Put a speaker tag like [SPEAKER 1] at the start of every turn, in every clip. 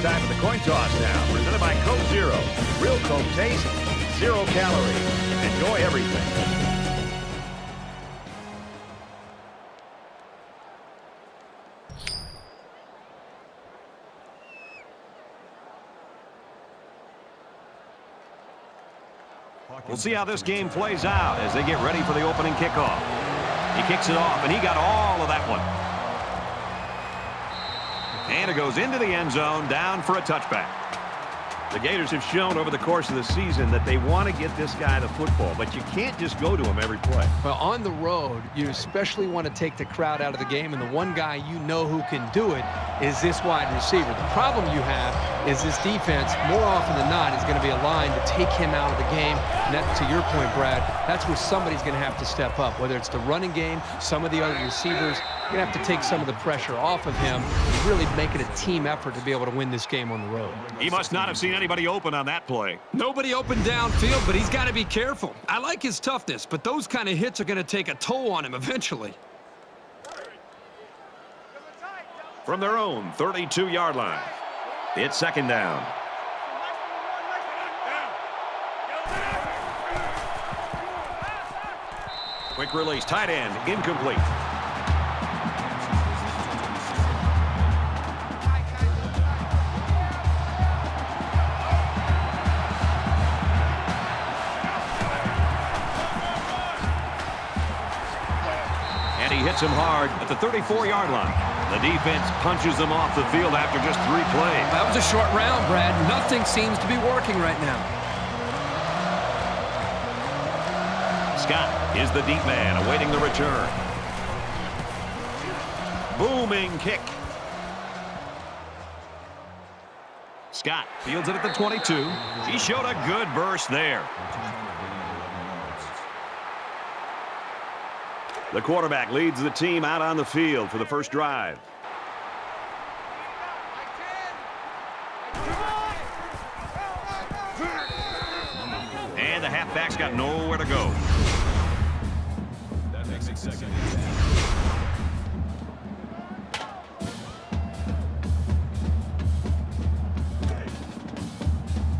[SPEAKER 1] time for the coin toss now, presented by Coke Zero. Real Coke taste, 0 calories. Enjoy everything. We'll see how this game plays out as they get ready for the opening kickoff. He kicks it off, and he got all of that one. And it goes into the end zone, down for a touchback. The Gators have shown over the course of the season that they want to get this guy the football, but you can't just go to him every play.
[SPEAKER 2] Well, on the road, you especially want to take the crowd out of the game, and the one guy you know who can do it is this wide receiver. The problem you have is this defense, more often than not, is going to be aligned to take him out of the game. And that, to your point, Brad, that's where somebody's going to have to step up, whether it's the running game, some of the other receivers. You're going to have to take some of the pressure off of him and really make it a team effort to be able to win this game on the road.
[SPEAKER 1] He must not have seen anybody open on that play.
[SPEAKER 3] Nobody open downfield, but he's got to be careful. I like his toughness, but those kind of hits are going to take a toll on him eventually.
[SPEAKER 1] From their own 32-yard line, it's second down. Quick release, tight end, incomplete. And he hits him hard at the 34-yard line. The defense punches them off the field after just 3 plays.
[SPEAKER 3] That was a short round, Brad. Nothing seems to be working right now.
[SPEAKER 1] Scott is the deep man awaiting the return. Booming kick. Scott fields it at the 22. He showed a good burst there. The quarterback leads the team out on the field for the first drive. And the halfback's got nowhere to go. That makes it second.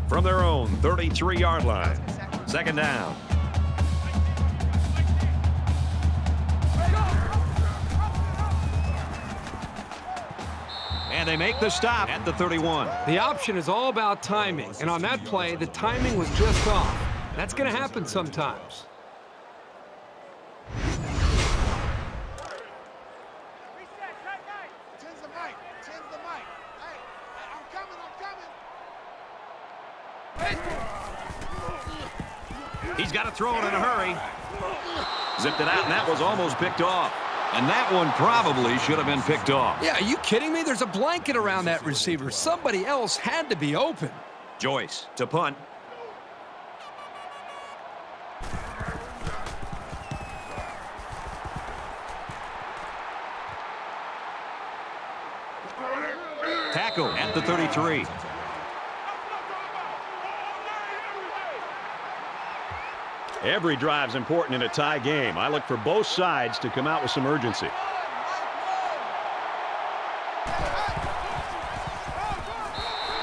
[SPEAKER 1] From their own 33-yard line, second down. And they make the stop at the 31.
[SPEAKER 3] The option is all about timing, and on that play, the timing was just off. That's going to happen sometimes.
[SPEAKER 1] He's got to throw it in a hurry. Zipped it out, and that was almost picked off. And that one probably should have been picked off.
[SPEAKER 3] Yeah, are you kidding me? There's a blanket around that receiver. Somebody else had to be open.
[SPEAKER 1] Joyce to punt. Tackle at the 33. Every drive's important in a tie game. I look for both sides to come out with some urgency.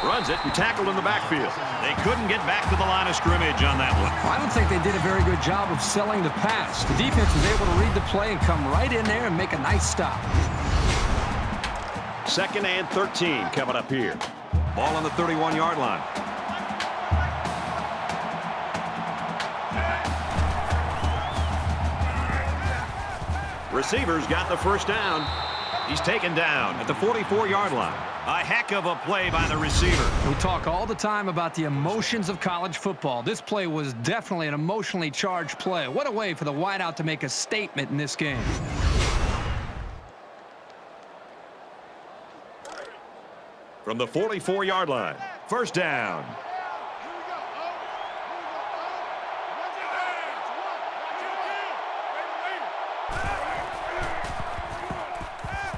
[SPEAKER 1] Runs it and tackled in the backfield. They couldn't get back to the line of scrimmage on that one.
[SPEAKER 3] I don't think they did a very good job of selling the pass. The defense was able to read the play and come right in there and make a nice stop.
[SPEAKER 1] 2nd and 13 coming up here. Ball on the 31-yard line. Receivers got the first down. He's taken down at the 44-yard line. A heck of a play by the receiver.
[SPEAKER 3] We talk all the time about the emotions of college football. This play was definitely an emotionally charged play. What a way for the wideout to make a statement in this game.
[SPEAKER 1] From the 44-yard line, first down.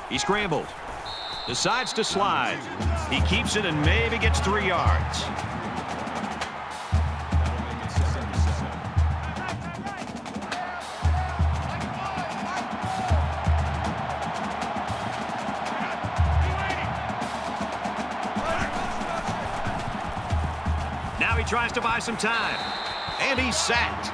[SPEAKER 1] He scrambled. Decides to slide. He keeps it and maybe gets 3 yards. tries to buy some time. And he's sacked.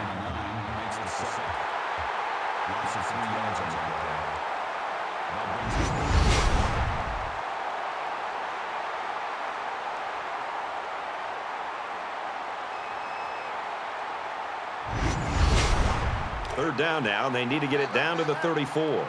[SPEAKER 1] Third down now, and they need to get it down to the 34.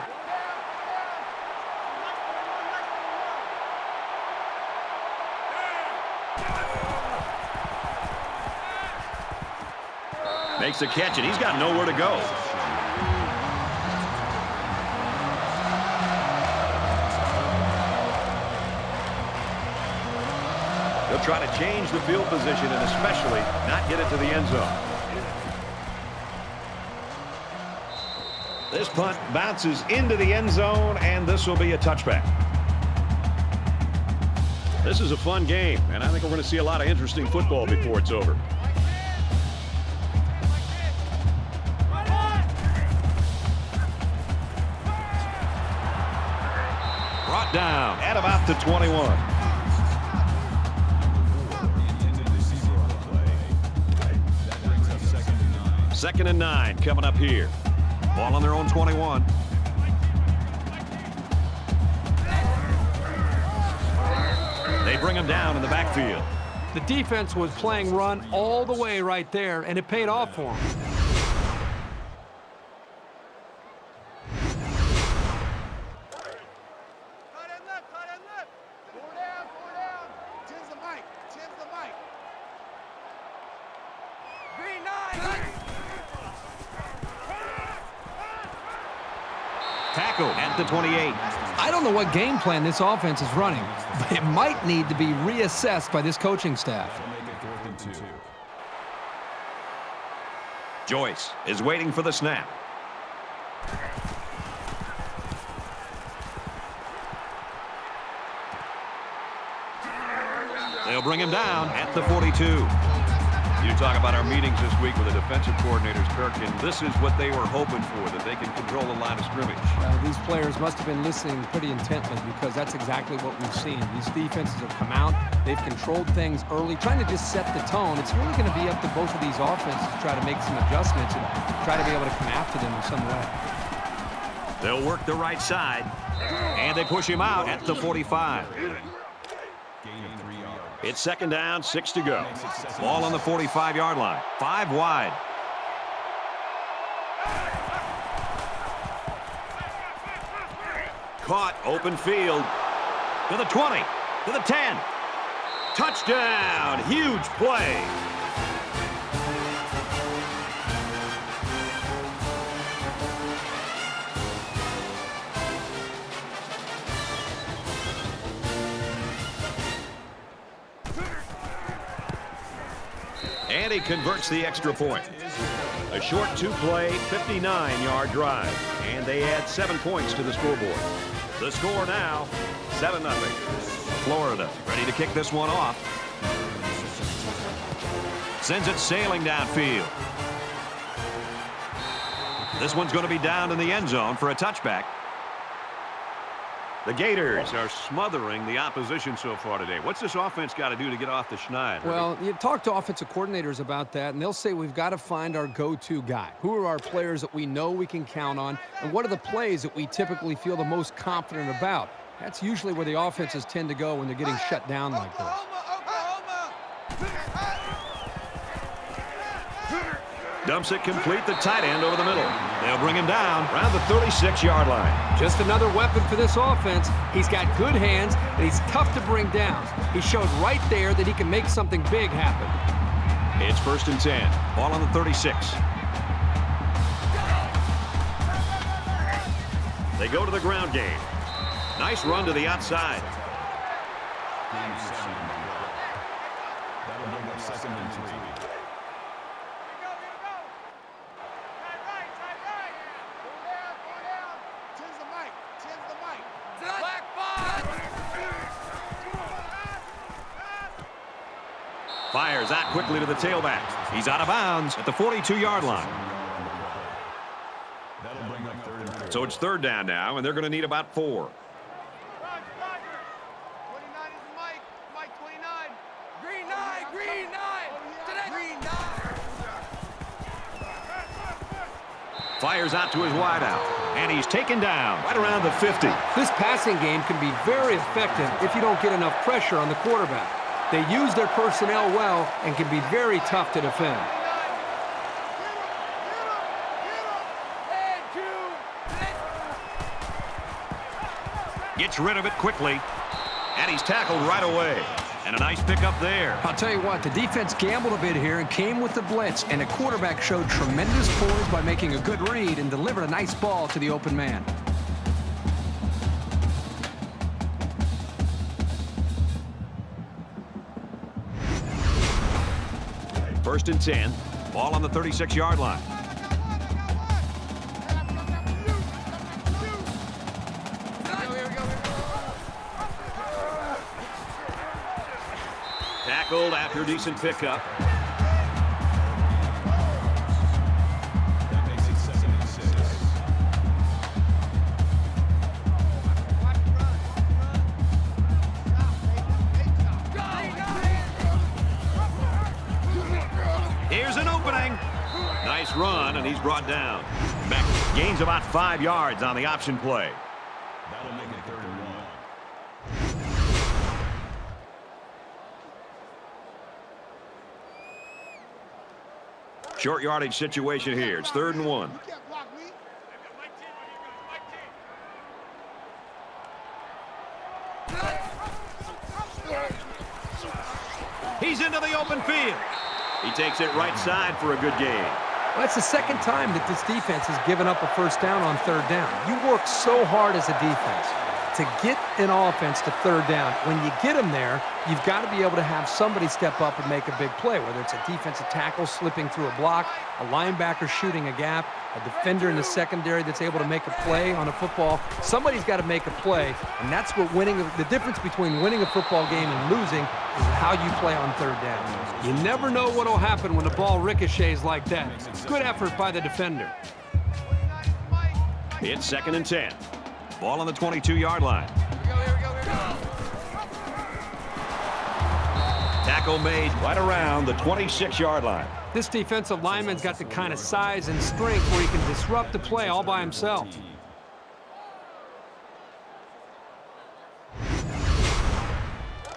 [SPEAKER 1] Makes the catch, and he's got nowhere to go. They'll try to change the field position and especially not get it to the end zone. This punt bounces into the end zone, and this will be a touchback. This is a fun game, and I think we're going to see a lot of interesting football before it's over. Brought down at about the 21. Second and 9 coming up here. Ball on their own 21. They bring him down in the backfield.
[SPEAKER 2] The defense was playing run all the way right there, and it paid off for them.
[SPEAKER 1] Tackle at the 28.
[SPEAKER 3] I don't know what game plan this offense is running, but it might need to be reassessed by this coaching staff.
[SPEAKER 1] Joyce is waiting for the snap. They'll bring him down at the 42. You talk about our meetings this week with the defensive coordinators, Kirk, and this is what they were hoping for, that they can control the line of scrimmage.
[SPEAKER 2] These players must have been listening pretty intently because that's exactly what we've seen. These defenses have come out. They've controlled things early, trying to just set the tone. It's really going to be up to both of these offenses to try to make some adjustments and try to be able to come after them in some way.
[SPEAKER 1] They'll work the right side, and they push him out at the 45. It's second down, 6 to go. Ball on the 45-yard line. 5 wide. Caught, open field. To the 20, to the 10. Touchdown, huge play. And he converts the extra point. A short 2-play, 59-yard drive. And they add 7 points to the scoreboard. The score now, 7-0. Florida ready to kick this one off. Sends it sailing downfield. This one's going to be down in the end zone for a touchback. The Gators are smothering the opposition so far today. What's this offense got to do to get off the schneid?
[SPEAKER 2] Well, you talk to offensive coordinators about that, and they'll say we've got to find our go-to guy. Who are our players that we know we can count on, and what are the plays that we typically feel the most confident about? That's usually where the offenses tend to go when they're getting shut down like this.
[SPEAKER 1] Dumps it complete, the tight end over the middle. They'll bring him down around the 36-yard line.
[SPEAKER 2] Just another weapon for this offense. He's got good hands, and he's tough to bring down. He showed right there that he can make something big happen.
[SPEAKER 1] It's 1st and 10. Ball on the 36. They go to the ground game. Nice run to the outside. That'll bring up 2nd and 3. Fires out quickly to the tailback. He's out of bounds at the 42-yard line. So it's 3rd down now, and they're going to need about 4.
[SPEAKER 4] Green 9.
[SPEAKER 1] Fires out to his wideout. And he's taken down right around the 50.
[SPEAKER 2] This passing game can be very effective if you don't get enough pressure on the quarterback. They use their personnel well and can be very tough to defend.
[SPEAKER 1] Gets rid of it quickly. And he's tackled right away. And a nice pickup there.
[SPEAKER 3] I'll tell you what, the defense gambled a bit here and came with the blitz, and the quarterback showed tremendous poise by making a good read and delivered a nice ball to the open man.
[SPEAKER 1] First and 10. Ball on the 36-yard line. Tackled after a decent pickup.
[SPEAKER 4] That makes it 7-6.
[SPEAKER 1] Here's an opening. Nice run, and he's brought down. Back gains about 5 yards on the option play.
[SPEAKER 4] That'll make it 3rd and 1.
[SPEAKER 1] Short yardage situation here. It's 3rd and 1. He's into the open field. He takes it right side for a good gain.
[SPEAKER 2] Well, that's the second time that this defense has given up a first down on 3rd down. You work so hard as a defense to get an offense to 3rd down. When you get them there, you've got to be able to have somebody step up and make a big play, whether it's a defensive tackle slipping through a block, a linebacker shooting a gap, a defender in the secondary that's able to make a play on a football. Somebody's got to make a play, and that's what the difference between winning a football game and losing is how you play on 3rd down. You never know what will happen when the ball ricochets like that. Good effort by the defender.
[SPEAKER 1] It's 2nd and 10. Ball on the 22-yard line.
[SPEAKER 2] Here we go.
[SPEAKER 1] Tackle made right around the 26-yard line.
[SPEAKER 2] This defensive lineman's got the kind of size and strength where he can disrupt the play all by himself.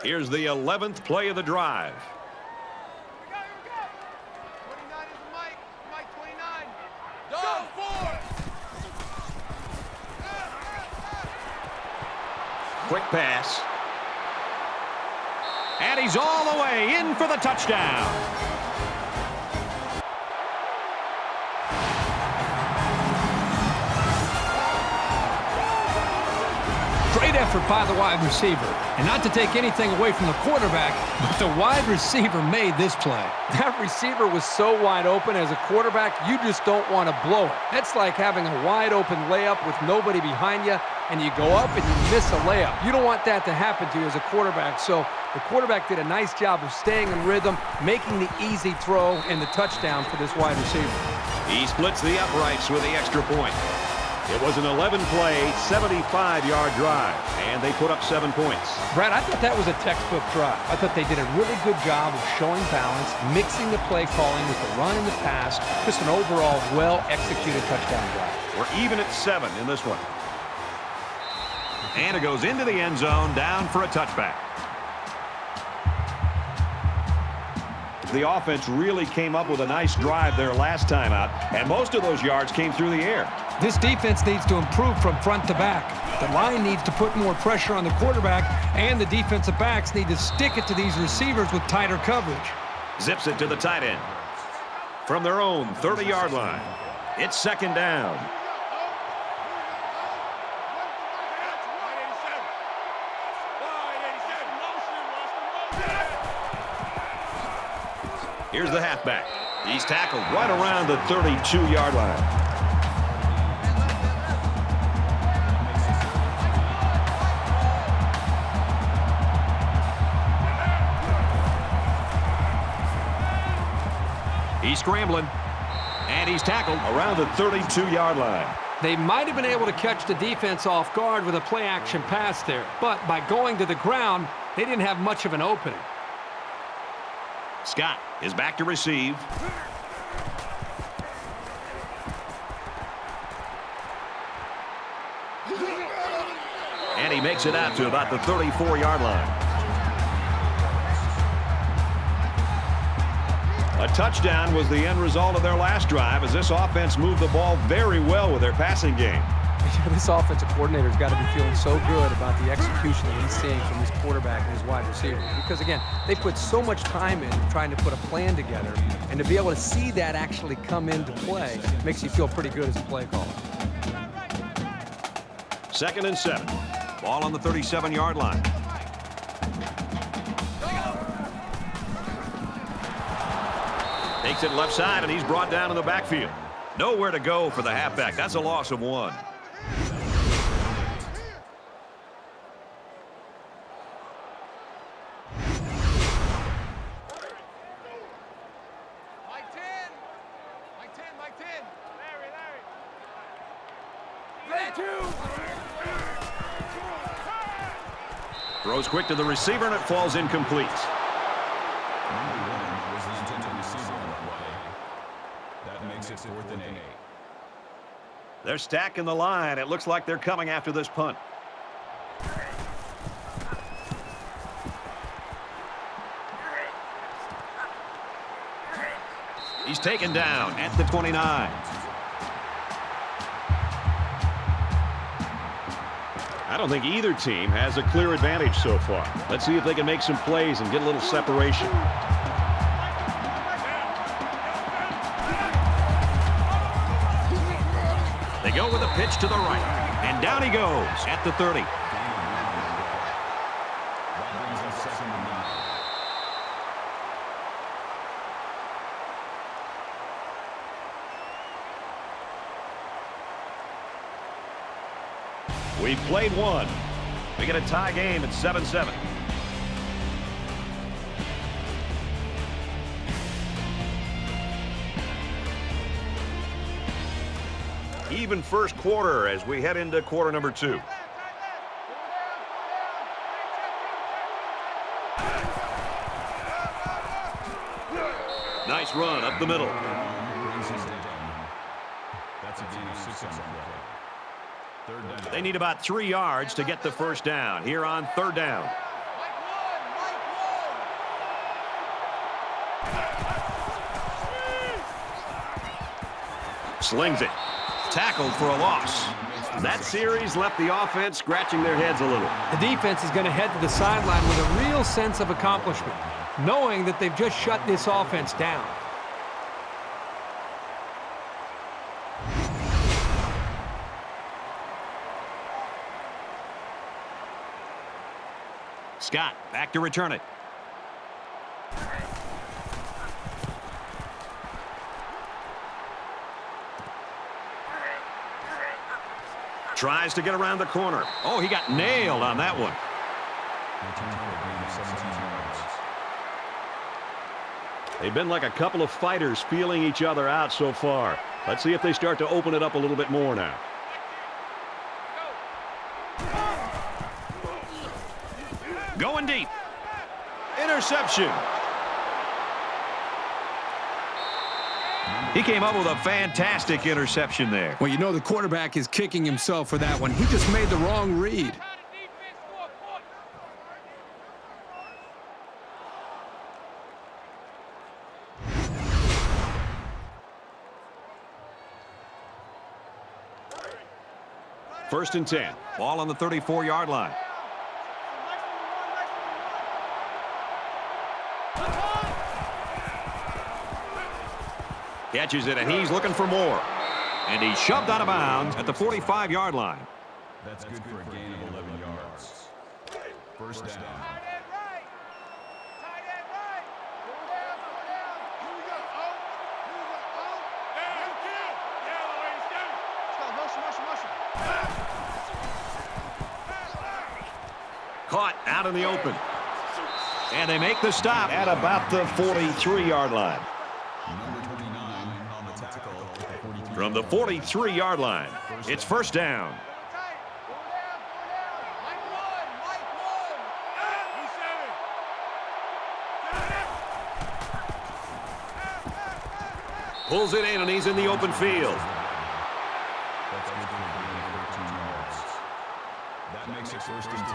[SPEAKER 1] Here's the 11th play of the drive. Quick pass. And he's all the way in for the touchdown.
[SPEAKER 2] Great effort by the wide receiver. And not to take anything away from the quarterback, but the wide receiver made this play. That receiver was so wide open as a quarterback, you just don't want to blow it. That's like having a wide open layup with nobody behind you, and you go up and you miss a layup. You don't want that to happen to you as a quarterback. So the quarterback did a nice job of staying in rhythm, making the easy throw and the touchdown for this wide receiver.
[SPEAKER 1] He splits the uprights with the extra point. It was an 11-play, 75-yard drive, and they put up 7 points.
[SPEAKER 2] Brad, I thought that was a textbook drive. I thought they did a really good job of showing balance, mixing the play calling with the run and the pass. Just an overall well-executed touchdown drive.
[SPEAKER 1] We're even at 7 in this one. And it goes into the end zone, down for a touchback. The offense really came up with a nice drive there last time out, and most of those yards came through the air.
[SPEAKER 2] This defense needs to improve from front to back. The line needs to put more pressure on the quarterback, and the defensive backs need to stick it to these receivers with tighter coverage.
[SPEAKER 1] Zips it to the tight end. From their own 30-yard line, it's 2nd down. Here's the halfback. He's tackled right around the 32-yard line. He's scrambling, and he's tackled around the 32-yard line.
[SPEAKER 2] They might have been able to catch the defense off guard with a play-action pass there, but by going to the ground, they didn't have much of an opening.
[SPEAKER 1] Scott is back to receive. he makes it out to about the 34-yard line. A touchdown was the end result of their last drive as this offense moved the ball very well with their passing game.
[SPEAKER 2] This offensive coordinator's got to be feeling so good about the execution that he's seeing from his quarterback and his wide receivers. Because, again, they put so much time in trying to put a plan together, and to be able to see that actually come into play makes you feel pretty good as a play caller.
[SPEAKER 1] 2nd and 7. Ball on the 37-yard line. Takes it left side, and he's brought down in the backfield. Nowhere to go for the halfback. That's a loss of 1. Throws quick to the receiver, and it falls incomplete.
[SPEAKER 4] That makes it 4th and 8.
[SPEAKER 1] They're stacking the line. It looks like they're coming after this punt. He's taken down at the 29. I don't think either team has a clear advantage so far. Let's see if they can make some plays and get a little separation. They go with a pitch to the right, and down he goes at the 30.
[SPEAKER 4] That brings us 2nd and 9.
[SPEAKER 1] We've played one. We get a tie game at 7-7. Even first quarter as we head into quarter number 2. Nice run up the middle.
[SPEAKER 4] That's a gain of 6 on the play. 3rd down.
[SPEAKER 1] They need about 3 yards to get the first down here on 3rd down. Slings it. Tackled for a loss. That series left the offense scratching their heads a little.
[SPEAKER 2] The defense is going to head to the sideline with a real sense of accomplishment, knowing that they've just shut this offense down.
[SPEAKER 1] Scott back to return it. Tries to get around the corner. Oh, he got nailed on that one. They've been like a couple of fighters feeling each other out so far. Let's see if they start to open it up a little bit more now. Going deep. Interception. He came up with a fantastic interception there.
[SPEAKER 3] Well, you know the quarterback is kicking himself for that one. He just made the wrong read.
[SPEAKER 1] First and 10. Ball on the 34-yard line. Catches it, and he's looking for more. And he's shoved out of bounds at the 45-yard line.
[SPEAKER 4] That's good for a gain of 11 yards. First down.
[SPEAKER 1] Caught out in the open. And they make the stop at about the 43-yard line.
[SPEAKER 4] Number 29 on the tackle at the 43.
[SPEAKER 1] From the 43-yard line, it's first down. Pulls it in, and he's in the open field.
[SPEAKER 4] That's good for a gain of 13 yards. That makes it First and 10.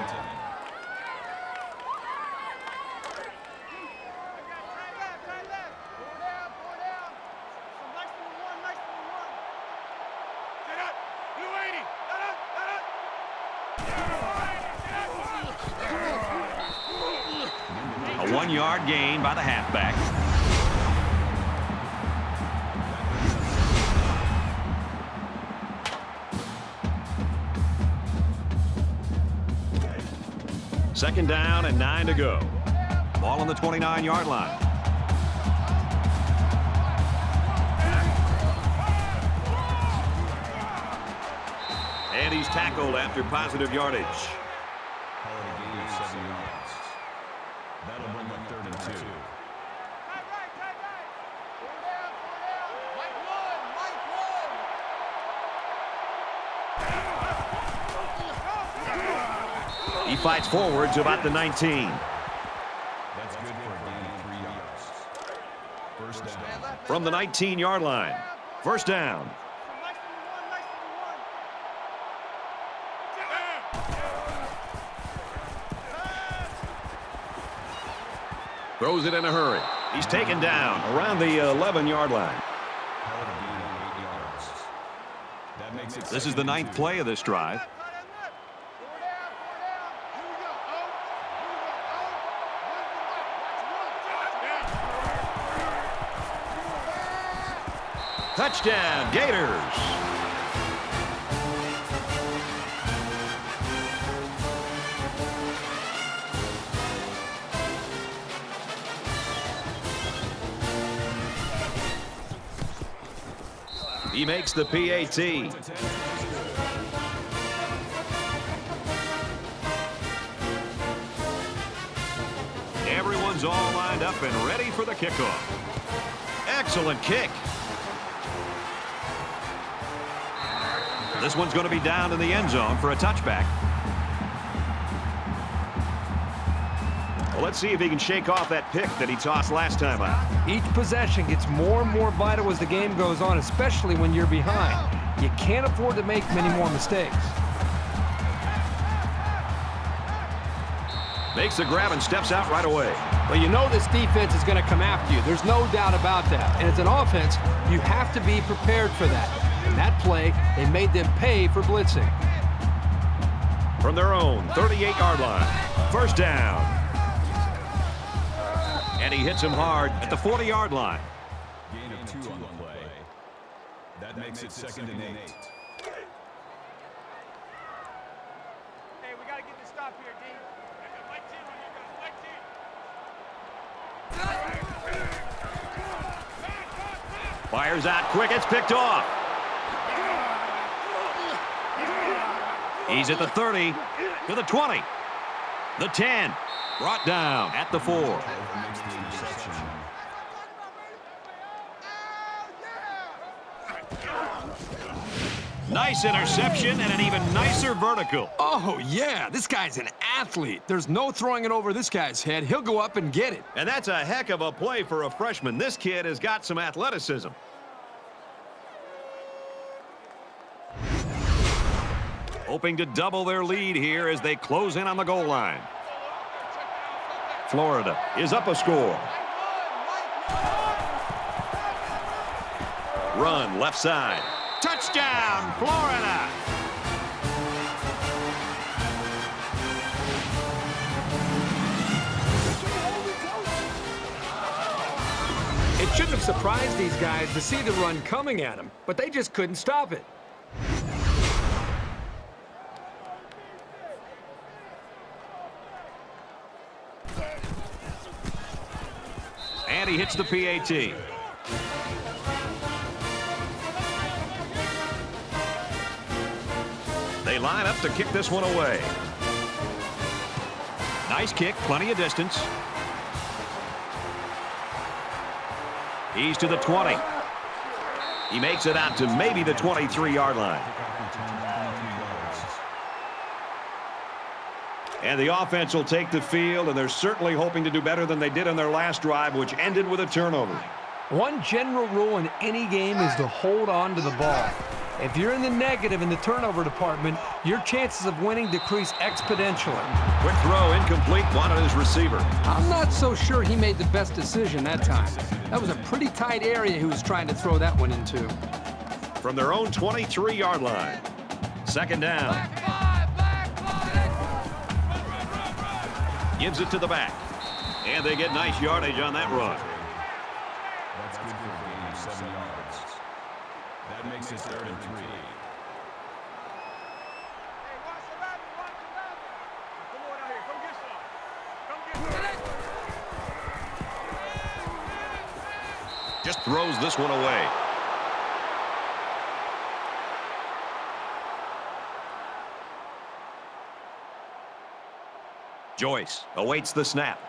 [SPEAKER 1] A 1-yard gain by the halfback. Second down and 9 to go. Ball on the 29-yard line. And he's tackled after positive yardage.
[SPEAKER 4] Call it a gain of 7 yards. That'll bring up 3rd and 2.
[SPEAKER 1] He fights forward to about the 19.
[SPEAKER 4] That's good for a gain of 3 yards. First down.
[SPEAKER 1] From the 19-yard line. First down. Throws it in a hurry. He's taken down around the 11-yard line.
[SPEAKER 4] Call it a gain of 8 yards. That makes it
[SPEAKER 1] This is the 9th play of this drive. Touchdown, Gators. He makes the PAT. Everyone's all lined up and ready for the kickoff. Excellent kick. This one's going to be down in the end zone for a touchback. Well, let's see if he can shake off that pick that he tossed last time out.
[SPEAKER 2] Each possession gets more and more vital as the game goes on, especially when you're behind. You can't afford to make many more mistakes.
[SPEAKER 1] Makes the grab and steps out right away.
[SPEAKER 2] Well, you know this defense is going to come after you. There's no doubt about that. And as an offense, you have to be prepared for that. In that play, they made them pay for blitzing.
[SPEAKER 1] From their own 38-yard line. First down. And he hits him hard at the 40-yard line.
[SPEAKER 4] gain of 2 on the play. That makes it 2nd and 8.
[SPEAKER 5] Hey, we got to get this stop here, D. Fight team on you guys. Fight team.
[SPEAKER 1] Fires out quick. It's picked off. He's at the 30, to the 20, the 10, brought down at the 4.
[SPEAKER 4] Makes the interception.
[SPEAKER 1] Nice interception and an even nicer vertical.
[SPEAKER 3] Oh, yeah, this guy's an athlete. There's no throwing it over this guy's head. He'll go up and get it.
[SPEAKER 1] And that's a heck of a play for a freshman. This kid has got some athleticism. Hoping to double their lead here as they close in on the goal line. Florida is up a score. Run left side. Touchdown, Florida!
[SPEAKER 2] It shouldn't have surprised these guys to see the run coming at them, but they just couldn't stop it.
[SPEAKER 1] And he hits the PAT. They line up to kick this one away. Nice kick, plenty of distance. He's to the 20. He makes it out to maybe the 23-yard line. And the offense will take the field, and they're certainly hoping to do better than they did on their last drive, which ended with a turnover.
[SPEAKER 2] One general rule in any game is to hold on to the ball.
[SPEAKER 3] If you're in the negative in the turnover department, your chances of winning decrease exponentially.
[SPEAKER 1] Quick throw, incomplete, wanted his receiver.
[SPEAKER 3] I'm not so sure he made the best decision that time. That was a pretty tight area he was trying to throw that one into.
[SPEAKER 1] From their own 23-yard line. Second down. Gives it to the back. And they get nice yardage on that run.
[SPEAKER 4] That's good for a gain of 7 yards. That makes it 3rd and 3.
[SPEAKER 5] Hey, watch the rabbit, watch the rabbit. Come on out here, come get some. Come get some.
[SPEAKER 1] Just throws this one away. Joyce awaits the snap.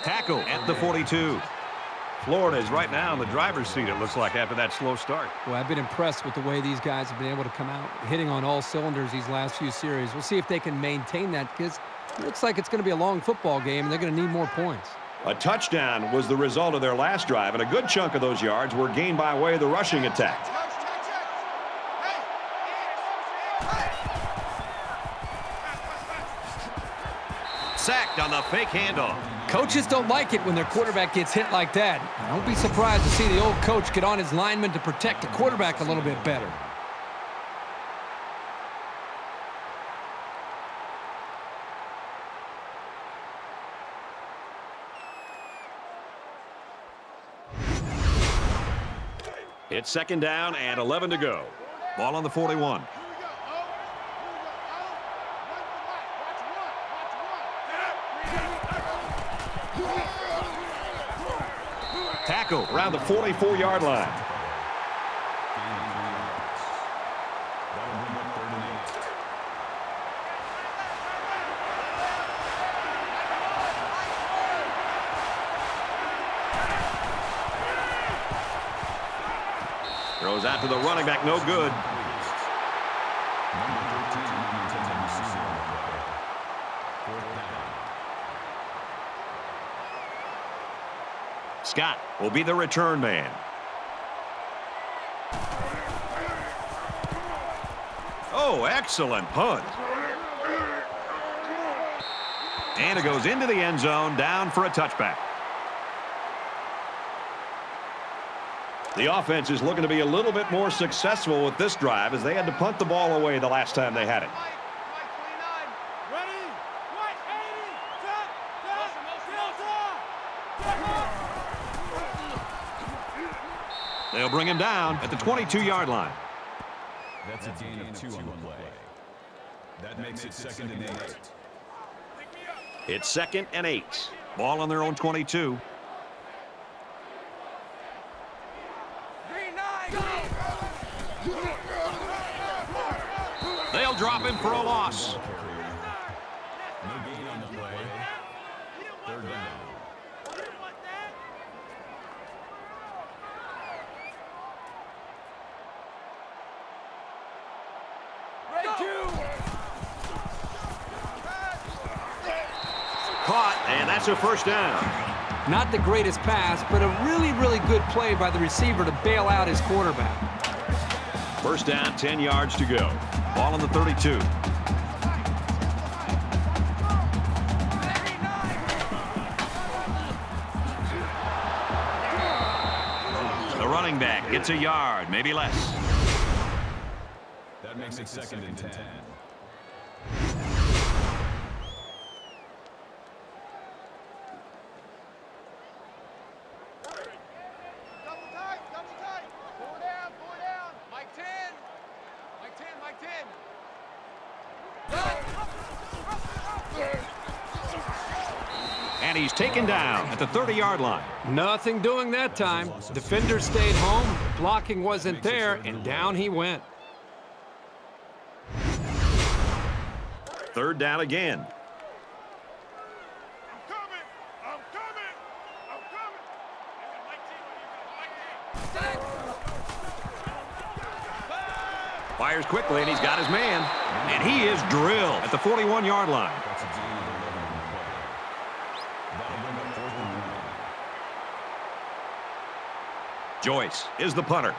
[SPEAKER 1] Tackle at the 42. Florida is right now in the driver's seat, it looks like, after that slow start.
[SPEAKER 2] Well, I've been impressed with the way these guys have been able to come out hitting on all cylinders these last few series. We'll see if they can maintain that, because it looks like it's going to be a long football game, and they're going to need more points.
[SPEAKER 1] A touchdown was the result of their last drive, and a good chunk of those yards were gained by way of the rushing attack. Sacked on the fake handoff.
[SPEAKER 2] Coaches don't like it when their quarterback gets hit like that. Don't be surprised to see the old coach get on his lineman to protect the quarterback a little bit better.
[SPEAKER 1] It's second down and 11 to go. Ball on the 41. Tackle around the 44-yard line. Throws out to the running back, no good. Scott will be the return man. Oh, excellent punt. And it goes into the end zone, down for a touchback. The offense is looking to be a little bit more successful with this drive, as they had to punt the ball away the last time they had it. They'll bring him down at the 22-yard line.
[SPEAKER 4] That's a gain of 2 on the play. That makes it 2nd and 8.
[SPEAKER 1] It's 2nd and 8. Ball on their own 22. They'll drop him for a loss.
[SPEAKER 4] No gain on the play. 3rd down.
[SPEAKER 1] Caught, and that's a first down.
[SPEAKER 2] Not the greatest pass, but a really, really good play by the receiver to bail out his quarterback.
[SPEAKER 1] First down, 10 yards to go. Ball on the 32. The running back gets a yard, maybe less.
[SPEAKER 4] That makes it 2nd and 10.
[SPEAKER 1] And he's taken down at the 30-yard line.
[SPEAKER 2] Nothing doing that time. Defender stayed home, blocking wasn't there, and down he went.
[SPEAKER 1] 3rd down again. Fires quickly, and he's got his man. And he is drilled at the 41-yard line.
[SPEAKER 4] That's a gain of 11 on the play.
[SPEAKER 1] Joyce is the punter.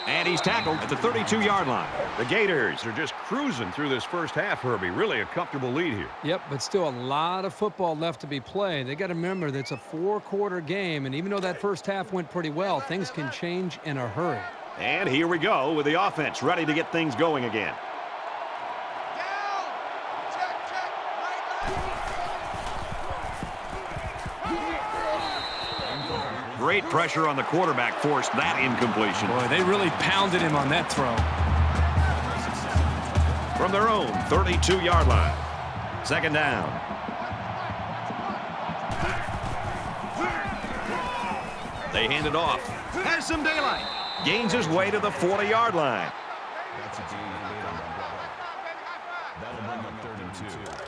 [SPEAKER 1] And he's tackled at the 32-yard line. The Gators are just cruising through this first half, Herbie. Really a comfortable lead here.
[SPEAKER 2] Yep, but still a lot of football left to be played. They got to remember that it's a 4-quarter game, and even though that first half went pretty well, things can change in a hurry.
[SPEAKER 1] And here we go with the offense ready to get things going again. Great pressure on the quarterback forced that incompletion.
[SPEAKER 3] Boy, they really pounded him on that throw.
[SPEAKER 1] From their own 32-yard line. Second down. They hand it off. Has some daylight. Gains his way to the 40-yard line.
[SPEAKER 4] That's a gain. That'll bring up 3rd and 2.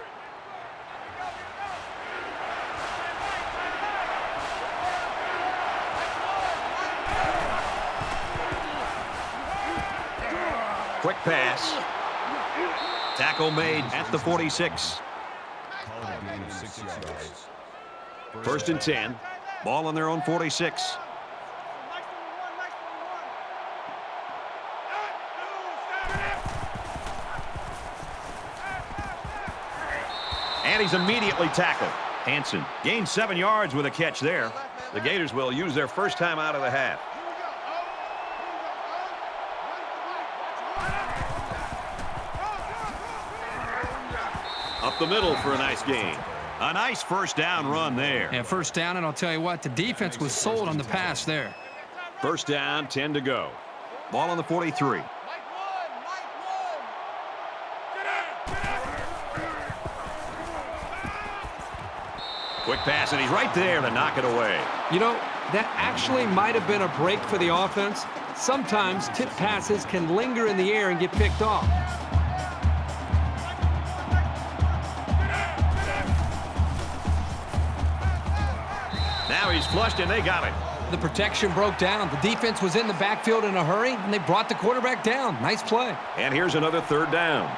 [SPEAKER 1] Quick pass. Tackle made at the 46.
[SPEAKER 4] Call it a gain of 6 yards.
[SPEAKER 1] 1st and 10. Ball on their own 46. And he's immediately tackled. Hansen gained 7 yards with a catch there. The Gators will use their first time out of the half. Up the middle for a nice gain. A nice first down run there.
[SPEAKER 3] Yeah, first down, and I'll tell you what, the defense was sold on the pass there.
[SPEAKER 1] First down, 10 to go. Ball on the 43. Quick pass, and he's right there to knock it away.
[SPEAKER 2] You know, that actually might have been a break for the offense. Sometimes tip passes can linger in the air and get picked off.
[SPEAKER 1] Now he's flushed, and they got it.
[SPEAKER 2] The protection broke down. The defense was in the backfield in a hurry, and they brought the quarterback down. Nice play.
[SPEAKER 1] And here's another 3rd down.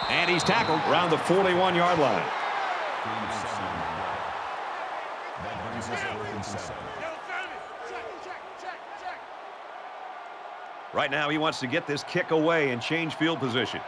[SPEAKER 1] And he's tackled around the 41-yard line.
[SPEAKER 4] Gain of 7 on the play. That brings us to 4th and 7.
[SPEAKER 1] Right now, he wants to get this kick away and change field position.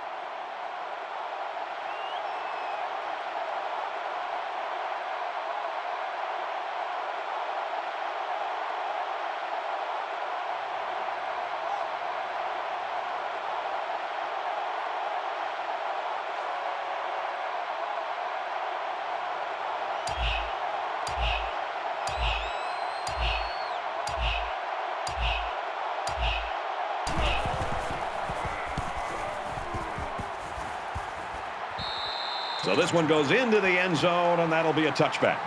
[SPEAKER 1] So this one goes into the end zone, and that'll be a touchback.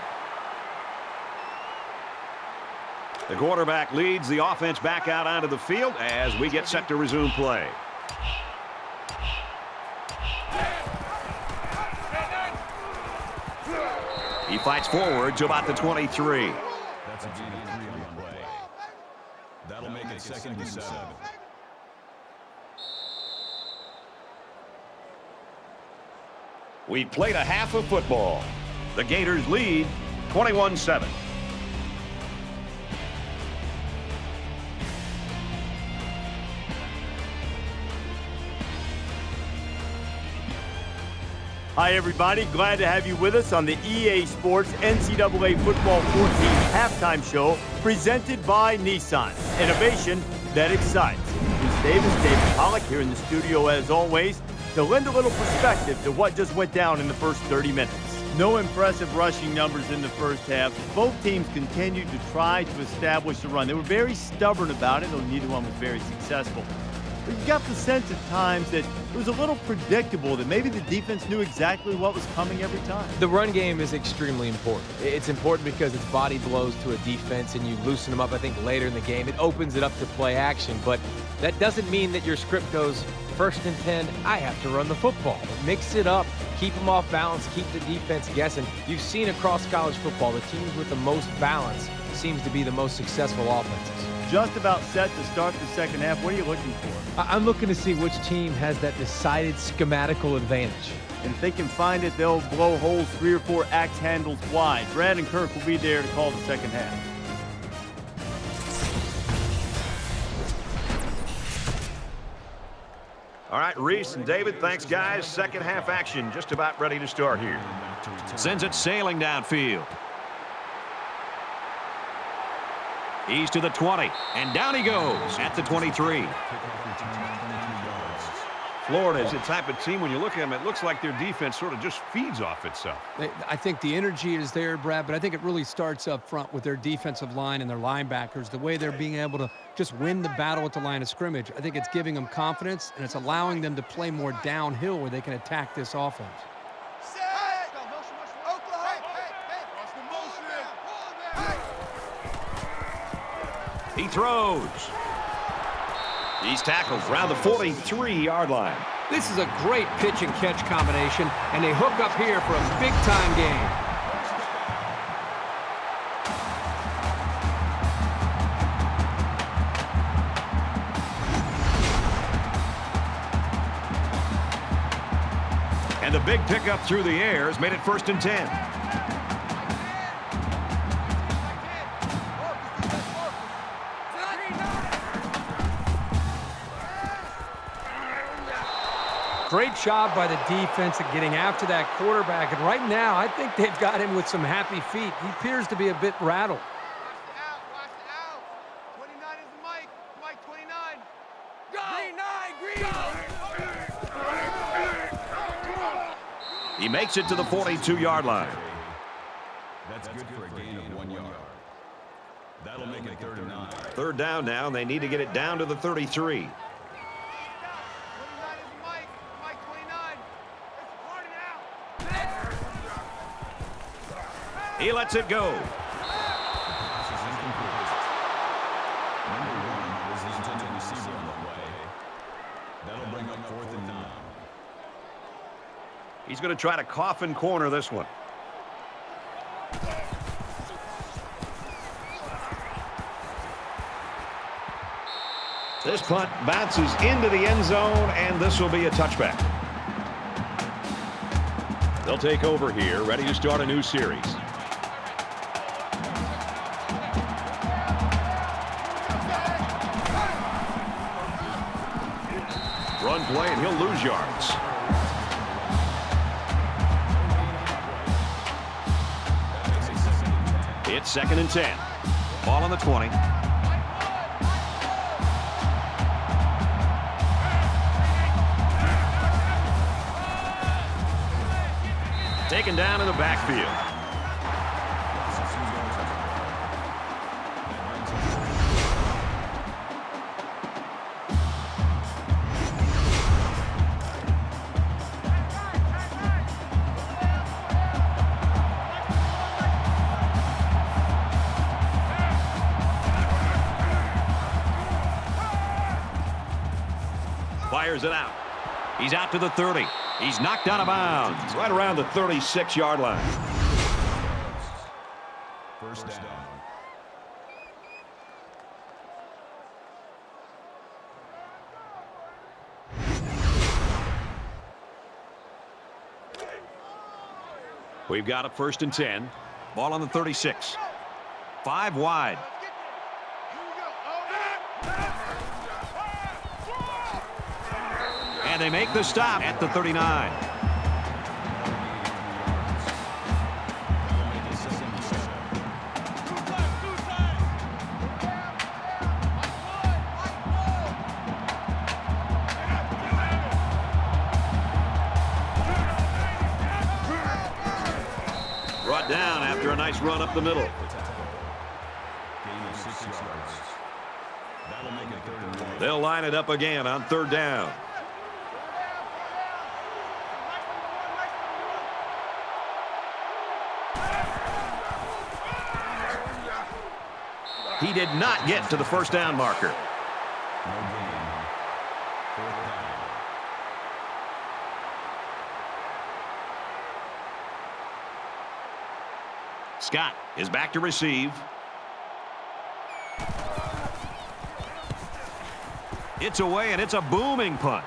[SPEAKER 1] The quarterback leads the offense back out onto the field as we get set to resume play. He fights forward to about the 23.
[SPEAKER 4] That's a gain of 3 on the play. That'll make it 2nd and 7.
[SPEAKER 1] We've played a half of football. The Gators lead 21-7.
[SPEAKER 6] Hi, everybody. Glad to have you with us on the EA Sports NCAA Football 14 halftime show presented by Nissan. Innovation that excites. Bruce Davis, David Pollock here in the studio as always to lend a little perspective to what just went down in the first 30 minutes. No impressive rushing numbers in the first half. Both teams continued to try to establish the run. They were very stubborn about it, though neither one was very successful. But you got the sense at times that it was a little predictable, that maybe the defense knew exactly what was coming every time.
[SPEAKER 7] The run game is extremely important. It's important because it's body blows to a defense and you loosen them up, I think, later in the game. It opens it up to play action, but that doesn't mean that your script goes 1st and 10, I have to run the football. Mix it up, keep them off balance, keep the defense guessing. You've seen across college football, the teams with the most balance seems to be the most successful offenses.
[SPEAKER 6] Just about set to start the second half. What are you looking for?
[SPEAKER 7] I'm looking to see which team has that decided schematical advantage.
[SPEAKER 6] And if they can find it, they'll blow holes 3 or 4 axe handles wide. Brad and Kirk will be there to call the second half.
[SPEAKER 1] All right, Reese and David, thanks, guys. Second half action just about ready to start here. Sends it sailing downfield. He's to the 20, and down he goes at the 23. Florida is the type of team, when you look at them, it looks like their defense sort of just feeds off itself.
[SPEAKER 2] I think the energy is there, Brad, but I think it really starts up front with their defensive line and their linebackers, the way they're being able to just win the battle at the line of scrimmage. I think it's giving them confidence, and it's allowing them to play more downhill where they can attack this offense.
[SPEAKER 1] He throws. He's tackled around the 43-yard line.
[SPEAKER 2] This is a great pitch and catch combination, and they hook up here for a big-time game.
[SPEAKER 1] And the big pickup through the air has made it 1st and 10.
[SPEAKER 2] Great job by the defense at getting after that quarterback. And right now, I think they've got him with some happy feet. He appears to be a bit rattled.
[SPEAKER 5] Watch it out. 29 is the Mike. Mike 29. Green 9.
[SPEAKER 1] He makes it to the 42-yard line.
[SPEAKER 4] That's good for a gain of 1 yard. That'll make it 3rd and 9.
[SPEAKER 1] 3rd down now, and they need to get it down to the 33. He lets it go.
[SPEAKER 4] That'll bring up 4th and 9.
[SPEAKER 1] He's going to try to coffin corner this one. This punt bounces into the end zone, and this will be a touchback. They'll take over here, ready to start a new series. Run play, and he'll lose yards. It's 2nd and 10. Ball on the 20. Taken down in the backfield. Fires it out. He's out to the 30. He's knocked out of bounds right around the 36-yard line.
[SPEAKER 4] 1st down.
[SPEAKER 1] We've got a 1st and 10. Ball on the 36. 5 wide. And they make the stop at the 39. Brought down after a nice run up the middle.
[SPEAKER 4] Gain of 6 yards. That'll make it 3rd and 1.
[SPEAKER 1] They'll line it up again on 3rd down. He did not get to the 1st down marker.
[SPEAKER 4] No gain. 4th down.
[SPEAKER 1] Scott is back to receive. It's away, and it's a booming punt.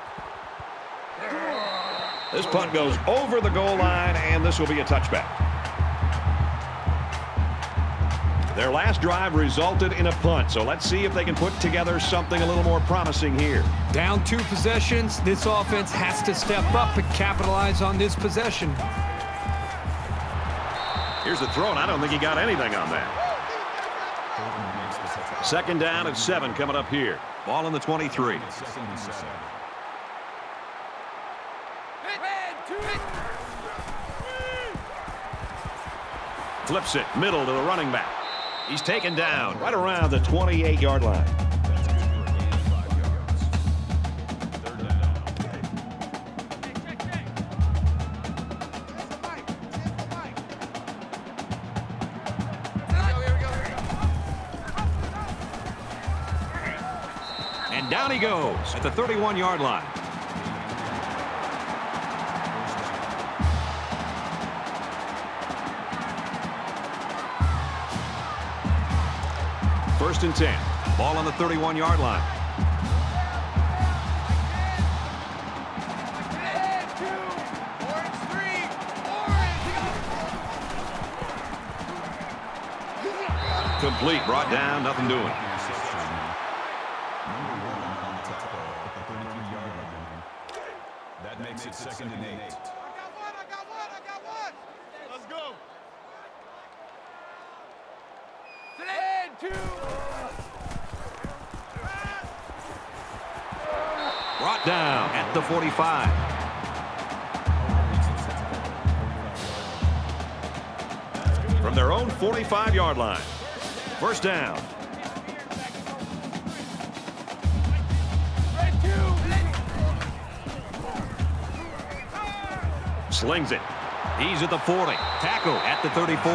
[SPEAKER 1] This punt goes over the goal line, and this will be a touchback. Their last drive resulted in a punt, so let's see if they can put together something a little more promising here.
[SPEAKER 3] Down 2 possessions. This offense has to step up and capitalize on this possession.
[SPEAKER 1] Here's the throw, and I don't think he got anything on that. 2nd down and 7 coming up here. Ball on the 23. Flips it middle to the running back. He's taken down right around the 28-yard line. And down he goes at the 31-yard line. First and 10. Ball on the 31-yard line. Complete. Brought down. Nothing doing.
[SPEAKER 4] That makes it 2nd and 8.
[SPEAKER 5] I got one. Let's go. 2.
[SPEAKER 1] Brought down at the 45. From their own 45-yard line. First down. Slings it. He's at the 40. Tackle at the 34.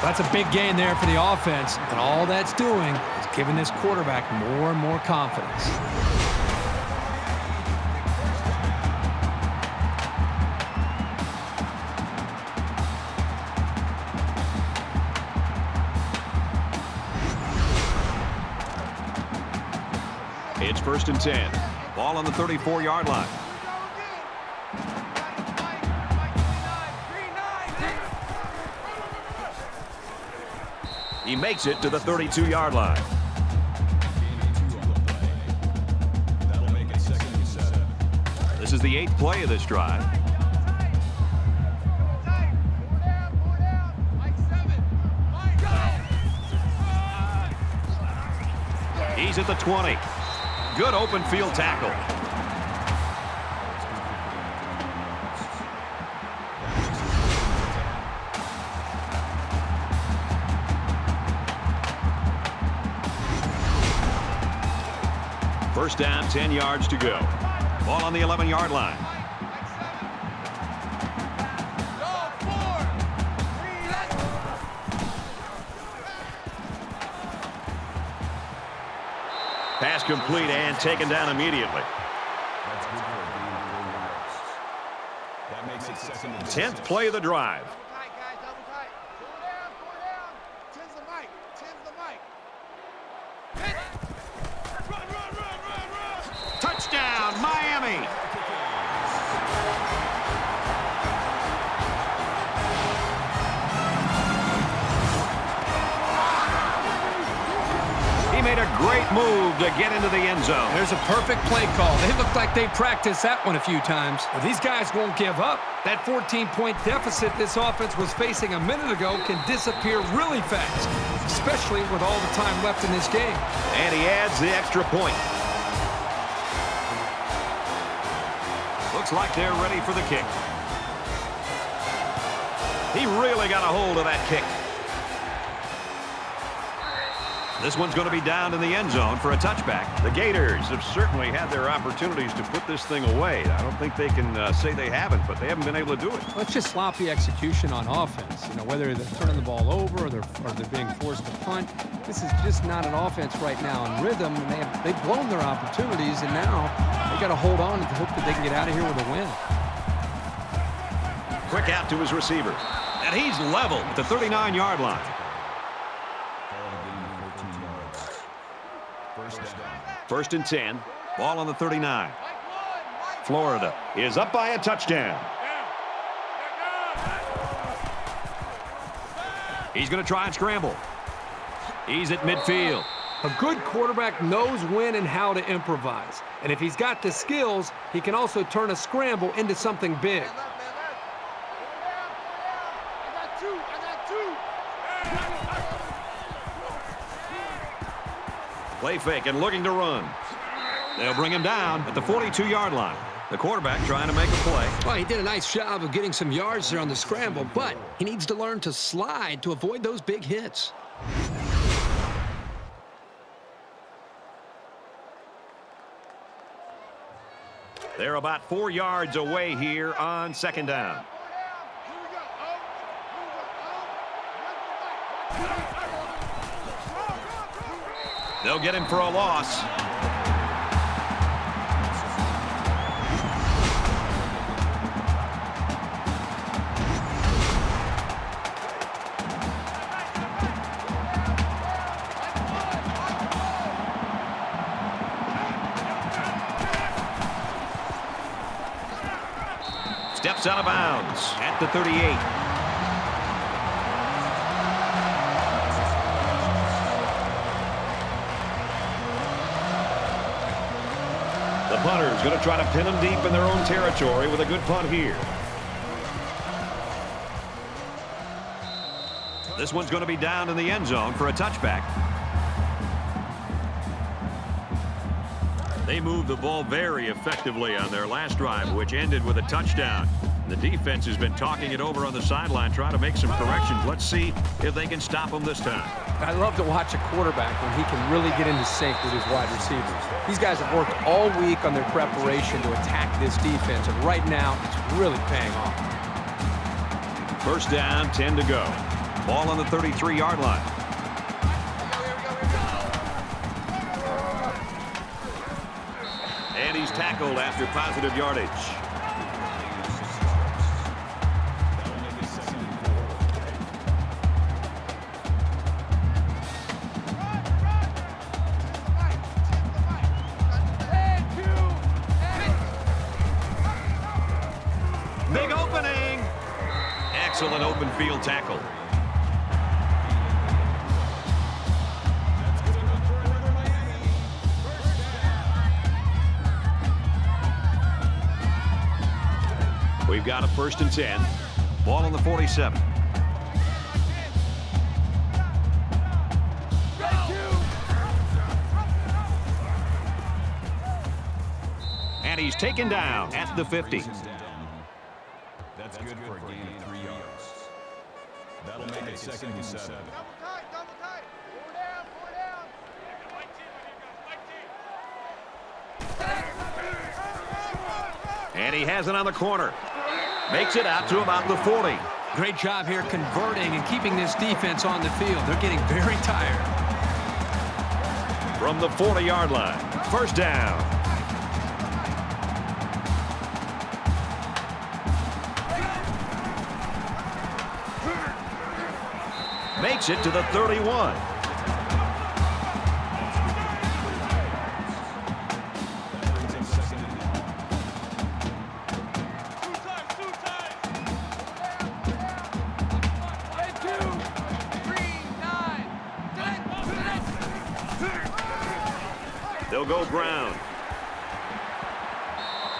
[SPEAKER 3] That's a big gain there for the offense, and all that's doing is giving this quarterback more and more confidence.
[SPEAKER 1] It's 1st and 10. Ball on the 34-yard line. He makes it to the 32-yard line.
[SPEAKER 4] That'll make it 2nd and 7.
[SPEAKER 1] This is the 8th play of this drive. He's at the 20. Good open field tackle. First down, 10 yards to go. Ball on the 11-yard line. Pass complete and taken down immediately.
[SPEAKER 4] That's good for a gain of 4 yards. That makes it 2nd and 6.
[SPEAKER 1] 10th play of the drive.
[SPEAKER 5] Double tight, guys, double tight. Four down. 10's the mic. 10's the mic. Run.
[SPEAKER 1] Touchdown, Miami. He made a great move to get into the end zone.
[SPEAKER 3] There's a perfect play call. They look like they practiced that one a few times. But these guys won't give up. That 14-point deficit this offense was facing a minute ago can disappear really fast, especially with all the time left in this game.
[SPEAKER 1] And he adds the extra point. Looks like they're ready for the kick. He really got a hold of that kick. This one's going to be down in the end zone for a touchback. The Gators have certainly had their opportunities to put this thing away. I don't think they can say they haven't, but they haven't been able to do it.
[SPEAKER 2] Well, it's just sloppy execution on offense. You know, whether they're turning the ball over or they're being forced to punt. This is just not an offense right now in rhythm, and they've blown their opportunities, and now they got to hold on and hope that they can get out of here with a win.
[SPEAKER 1] Quick out to his receiver. And And he's level at the 39-yard line. First and 10. Ball on the 39. Florida is up by a touchdown. He's going to try and scramble. He's at midfield.
[SPEAKER 3] A good quarterback knows when and how to improvise. And if he's got the skills, he can also turn a scramble into something big.
[SPEAKER 1] Play fake and looking to run. They'll bring him down at the 42-yard line. The quarterback trying to make a play.
[SPEAKER 3] Well, he did a nice job of getting some yards there on the scramble, but he needs to learn to slide to avoid those big hits.
[SPEAKER 1] They're about 4 yards away here on second down. They'll get him for a loss. Steps out of bounds at the 38. The punter is going to try to pin them deep in their own territory with a good punt here. This one's going to be down in the end zone for a touchback. They moved the ball very effectively on their last drive, which ended with a touchdown. The defense has been talking it over on the sideline, trying to make some corrections. Let's see if they can stop them this time.
[SPEAKER 7] I love to watch a quarterback when he can really get into sync with his wide receivers. These guys have worked all week on their preparation to attack this defense, and right now it's really paying off.
[SPEAKER 1] First down, 10 to go. Ball on the 33-yard line. And he's tackled after positive yardage. Big opening. Excellent open field tackle. We've got a first and 10. Ball on the 47. And he's taken down at the 50.
[SPEAKER 4] That's good for a gain of 3 yards. That'll make it second and 7.
[SPEAKER 5] Double tight. 4 down.
[SPEAKER 1] And he has it on the corner. Makes it out to about the 40.
[SPEAKER 3] Great job here converting and keeping this defense on the field. They're getting very tired.
[SPEAKER 1] From the 40-yard line. First down. Makes it to the 31. They'll go Brown.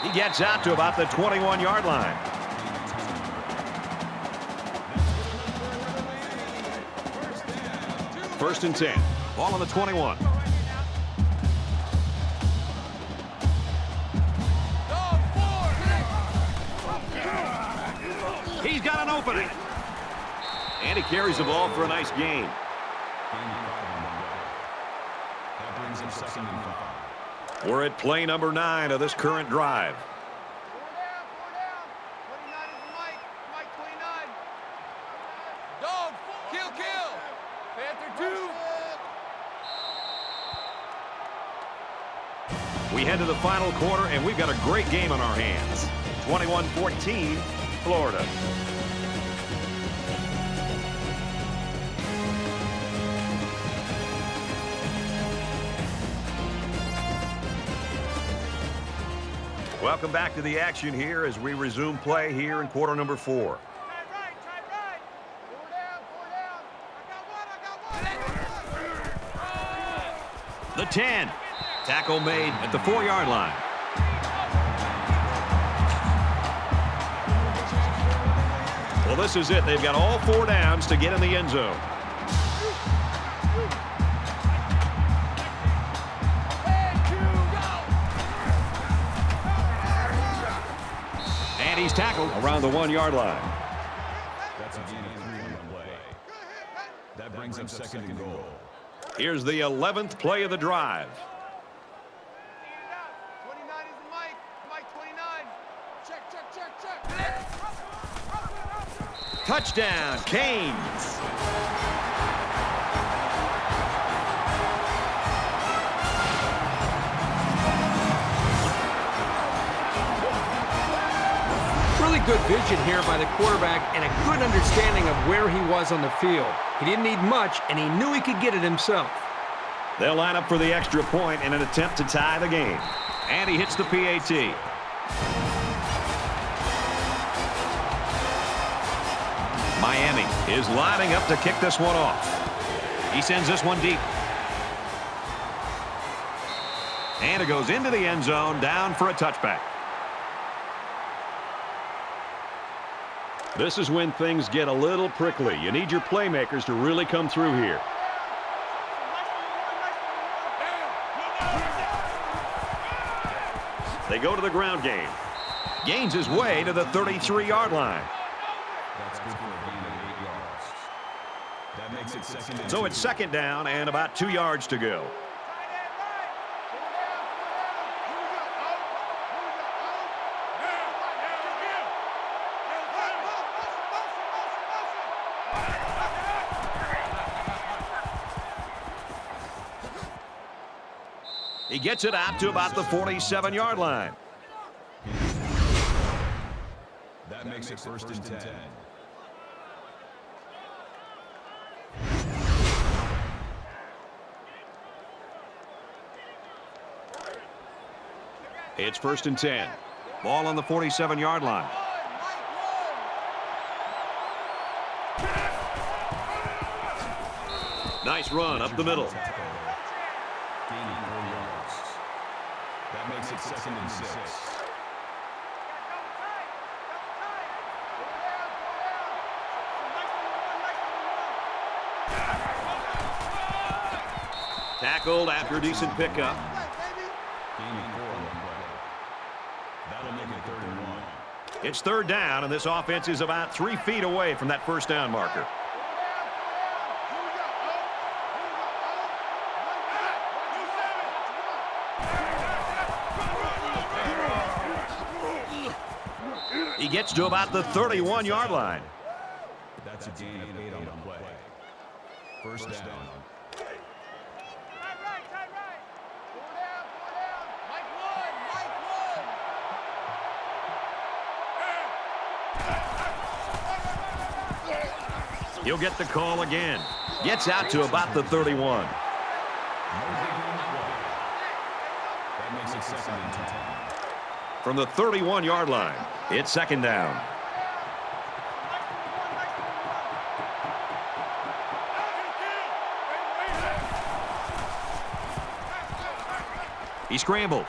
[SPEAKER 1] He gets out to about the 21-yard line. First and 10. Ball on the 21. He's got an opening. And he carries the ball for a nice gain.
[SPEAKER 4] That brings him second and 5.
[SPEAKER 1] We're at play number 9 of this current drive.
[SPEAKER 5] 4 down. 29 is Mike. 29. Dog, kill. Panther 2.
[SPEAKER 1] We head to the final quarter, and we've got a great game on our hands. 21-14, Florida. Welcome back to the action here as we resume play here in quarter number 4.
[SPEAKER 5] Tight right, tight right. 4 down, 4 down. I got one.
[SPEAKER 1] The 10. Tackle made at the 4-yard line. Well, this is it. They've got all 4 downs to get in the end zone. And he's tackled around the 1-yard line.
[SPEAKER 4] That's a gain of 3 on the play. That brings up second and goal.
[SPEAKER 1] Here's the 11th play of the drive.
[SPEAKER 5] 29 is the Mike. Mike 29. Check, check, check, check.
[SPEAKER 1] Touchdown, Canes.
[SPEAKER 7] Really good vision here by the quarterback and a good understanding of where he was on the field. He didn't need much, and he knew he could get it himself.
[SPEAKER 1] They'll line up for the extra point in an attempt to tie the game. And he hits the PAT. Miami is lining up to kick this one off. He sends this one deep. And it goes into the end zone, down for a touchback. This is when things get a little prickly. You need your playmakers to really come through here. They go to the ground game. Gains his way to the 33-yard line.
[SPEAKER 4] That's good for a gain of 8 yards. That makes it second and 2.
[SPEAKER 1] So it's second down and about 2 yards to go. He gets it out to about the 47-yard line.
[SPEAKER 4] That makes it first and 10.
[SPEAKER 1] It's first and 10. Ball on the 47-yard line. Nice run up the middle.
[SPEAKER 4] Gaining 4 yards. That makes it second and 6.
[SPEAKER 1] Tackled after a decent pickup.
[SPEAKER 4] Gaining 4 on the play. That'll make it third and 1.
[SPEAKER 1] It's third down, and this offense is about 3 feet away from that first down marker. He gets to about the 31-yard line.
[SPEAKER 4] That's a gain of 8 on the play. First down.
[SPEAKER 5] Tight right, tight right. 4 down, 4 down. Mike 1, Mike 1.
[SPEAKER 1] He'll get the call again. Gets out to about the 31.
[SPEAKER 4] That makes it second and 10.
[SPEAKER 1] From the 31-yard line, it's second down. He scrambles.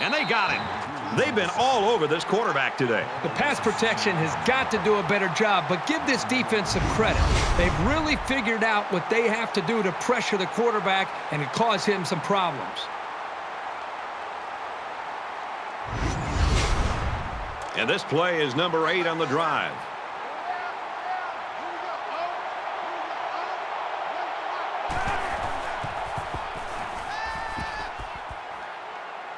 [SPEAKER 1] And they got him. They've been all over this quarterback today.
[SPEAKER 3] The pass protection has got to do a better job, but give this defense some credit. They've really figured out what they have to do to pressure the quarterback and to cause him some problems.
[SPEAKER 1] And this play is number 8 on the drive.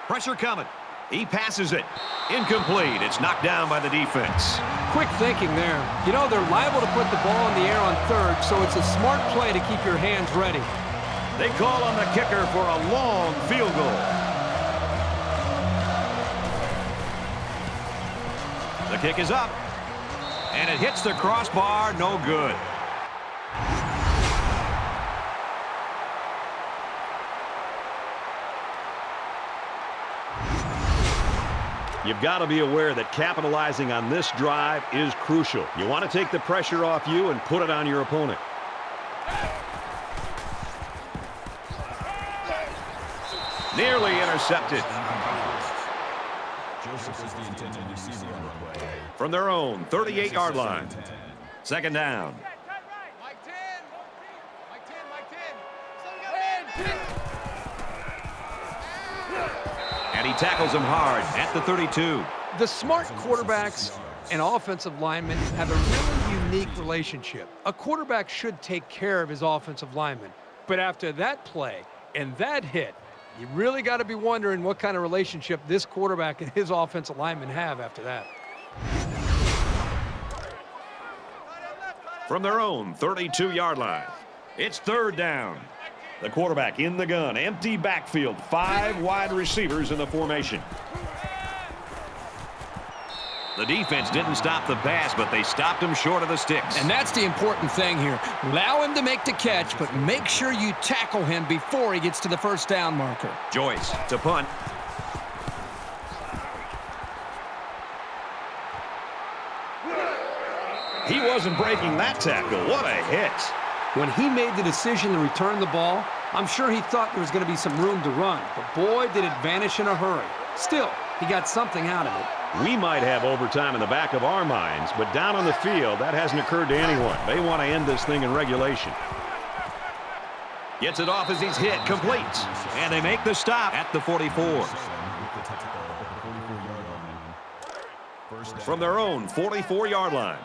[SPEAKER 1] Pressure coming. He passes it. Incomplete. It's knocked down by the defense.
[SPEAKER 7] Quick thinking there. You know, they're liable to put the ball in the air on third, so it's a smart play to keep your hands ready.
[SPEAKER 1] They call on the kicker for a long field goal. The kick is up. And it hits the crossbar. No good. You've got to be aware that capitalizing on this drive is crucial. You want to take the pressure off you and put it on your opponent. Nearly intercepted. From their own 38-yard line. Second down. And he tackles him hard at the 32.
[SPEAKER 2] The smart quarterbacks and offensive linemen have a really unique relationship. A quarterback should take care of his offensive lineman. But after that play and that hit, you really got to be wondering what kind of relationship this quarterback and his offensive lineman have after that.
[SPEAKER 1] From their own 32-yard line. It's third down. The quarterback in the gun. Empty backfield. 5 wide receivers in the formation. The defense didn't stop the pass, but they stopped him short of the sticks.
[SPEAKER 3] And that's the important thing here. Allow him to make the catch, but make sure you tackle him before he gets to the first down marker.
[SPEAKER 1] Joyce to punt. He wasn't breaking that tackle. What a hit.
[SPEAKER 3] When he made the decision to return the ball, I'm sure he thought there was going to be some room to run. But boy, did it vanish in a hurry. Still, he got something out of it.
[SPEAKER 1] We might have overtime in the back of our minds, but down on the field, that hasn't occurred to anyone. They want to end this thing in regulation. Gets it off as he's hit, complete. And they make the stop at the 44. From their own 44-yard line,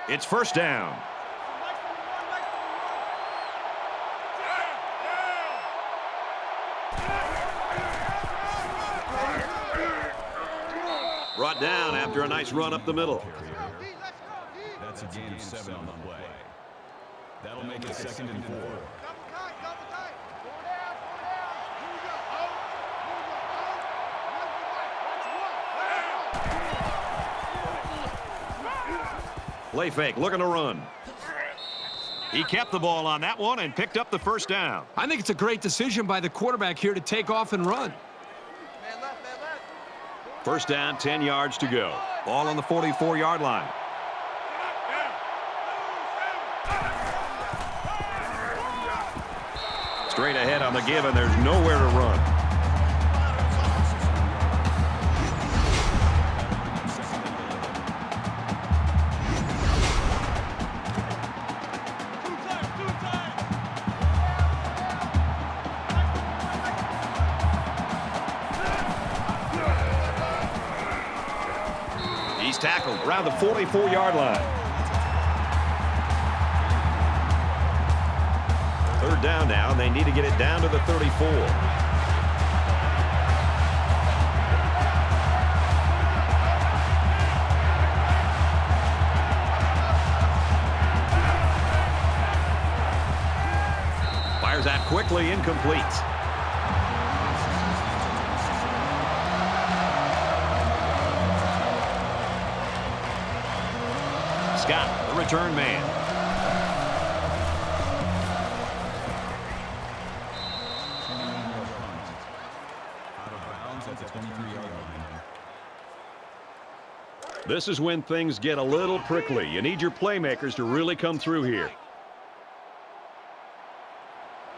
[SPEAKER 1] it's first down. Brought down after a nice run up the middle.
[SPEAKER 4] That's a gain of 7 on the play. That'll make it 2nd and 4.
[SPEAKER 1] Play fake, looking to run. He kept the ball on that one and picked up the first down.
[SPEAKER 3] I think it's a great decision by the quarterback here to take off and run.
[SPEAKER 1] First down, 10 yards to go. Ball on the 44-yard line. Straight ahead on the give, and there's nowhere to run. He's tackled around the 44-yard line. Third down now, and they need to get it down to the 34. Fires out quickly, incomplete. Scott, the return man.
[SPEAKER 4] Out of bounds at the 23-yard line.
[SPEAKER 1] This is when things get a little prickly. You need your playmakers to really come through here.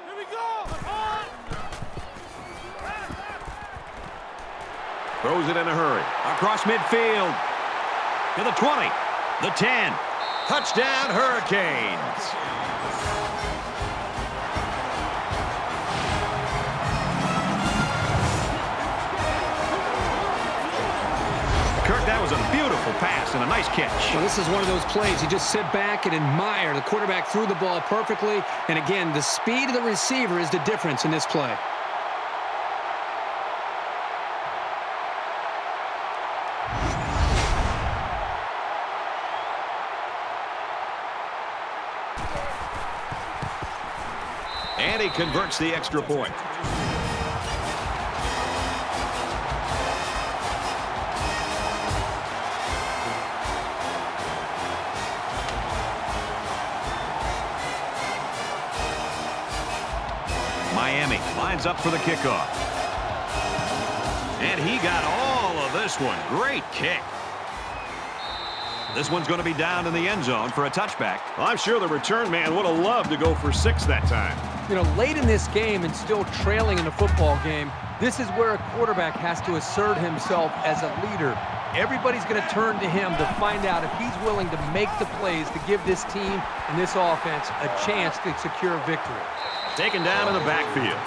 [SPEAKER 5] Here we go!
[SPEAKER 1] Throws it in a hurry. Across midfield. To the 20. The 10. Touchdown, Hurricanes. Kirk, that was a beautiful pass and a nice catch.
[SPEAKER 3] Well, this is one of those plays. You just sit back and admire. The quarterback threw the ball perfectly. And again, the speed of the receiver is the difference in this play.
[SPEAKER 1] And he converts the extra point. Miami lines up for the kickoff. And he got all of Oh, this one. Great kick. This one's going to be down in the end zone for a touchback.
[SPEAKER 5] Well, I'm sure the return man would have loved to go for 6 that time.
[SPEAKER 7] You know, late in this game and still trailing in a football game, this is where a quarterback has to assert himself as a leader. Everybody's going to turn to him to find out if he's willing to make the plays to give this team and this offense a chance to secure victory.
[SPEAKER 1] Taken down in the backfield.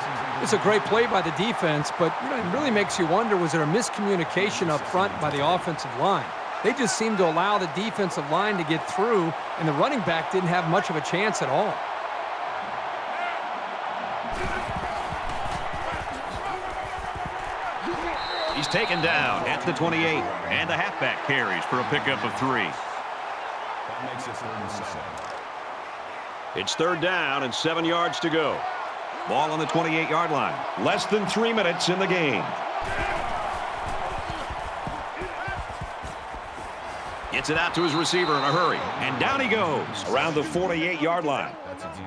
[SPEAKER 3] It's a great play by the defense, but you know, it really makes you wonder, was there a miscommunication up front by the offensive line? They just seemed to allow the defensive line to get through, and the running back didn't have much of a chance at all.
[SPEAKER 1] He's taken down at the 28, and the halfback carries for a pickup of 3.
[SPEAKER 4] That makes it 3rd and 7.
[SPEAKER 1] It's 3rd down and 7 yards to go. Ball on the 28-yard line. Less than 3 minutes in the game. Gets it out to his receiver in a hurry, and down he goes around the 48-yard line.
[SPEAKER 4] That's a D.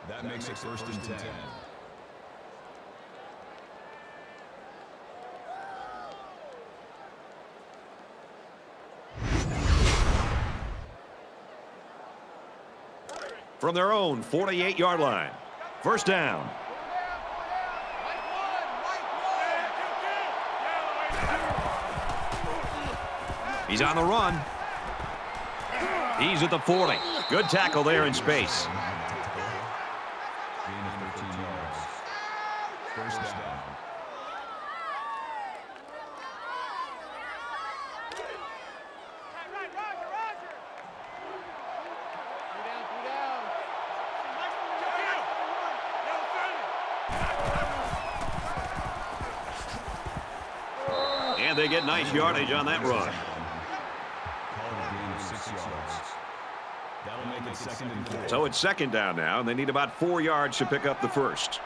[SPEAKER 4] That makes it 1st and 10.
[SPEAKER 1] From their own 48-yard line. 1st down. He's on the run. He's at the 40. Good tackle there in space.
[SPEAKER 4] Gain of 13 yards. 1st down.
[SPEAKER 1] And they get nice yardage on that run.
[SPEAKER 4] Gain of 6 yards. That'll make it 2nd and 4.
[SPEAKER 1] So it's 2nd down now, and they need about 4 yards to pick up the 1st.